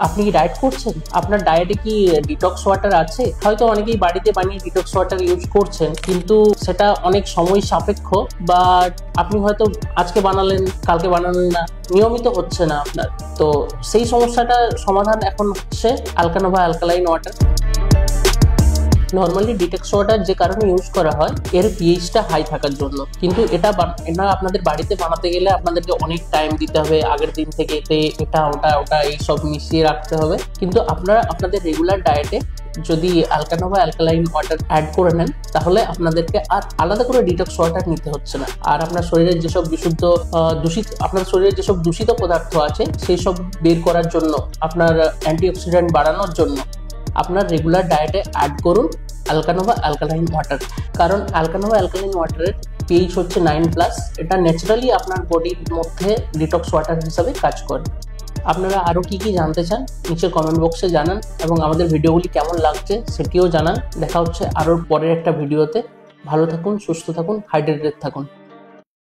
আপনি কি ডায়েট করছেন? আপনার ডায়েটে কি ডিটক্স ওয়াটার আছে? হয়তো অনেকেই বাড়িতে বানিয়ে ডিটক্স ওয়াটার ইউজ করছেন, কিন্তু সেটা অনেক সময় সাপেক্ষ, বা আপনি হয়তো আজকে বানালেন, কালকে বানালেন না, নিয়মিত হচ্ছে না আপনার। তো সেই সমস্যাটার সমাধান এখন হচ্ছে Alkanova alkaline water. Normally detox water যে কারণে ইউজ করা হয়, এর পিএইচটা হাই থাকার জন্য। কিন্তু এটা আপনাদের বাড়িতে বানাতে গেলে আপনাদেরকে অনেক টাইম দিতে হবে, আগের দিন থেকে এটা ওটা ওটা এইসব মিশিয়ে রাখতে হবে। কিন্তু আপনারা আপনাদের রেগুলার ডায়েটে যদি আলকানোভা অ্যালকালাইন ওয়াটার অ্যাড করে নেন, তাহলে আপনাদেরকে আর আলাদা করে ডিটক্স ওয়াটার নিতে হচ্ছে না। আর আপনার শরীরের যেসব আপনার শরীরের যেসব দূষিত পদার্থ আছে সেই সব বের করার জন্য, আপনার অ্যান্টিঅক্সিডেন্ট বাড়ানোর জন্য আপনার রেগুলার ডায়েটে অ্যাড করুন আলকানোভা অ্যালকালাইন ওয়াটার। কারণ আলকানোভা অ্যালকালাইন ওয়াটারের পিএইচ হচ্ছে 9+। এটা ন্যাচারালি আপনার বডির মধ্যে ডিটক্স ওয়াটার হিসাবে কাজ করে। আপনারা আরও কি কি জানতে চান নিচে কমেন্ট বক্সে জানান, এবং আমাদের ভিডিওগুলি কেমন লাগছে সেটিও জানান। দেখা হচ্ছে আরও পরের একটা ভিডিওতে। ভালো থাকুন, সুস্থ থাকুন, হাইড্রেটেড থাকুন।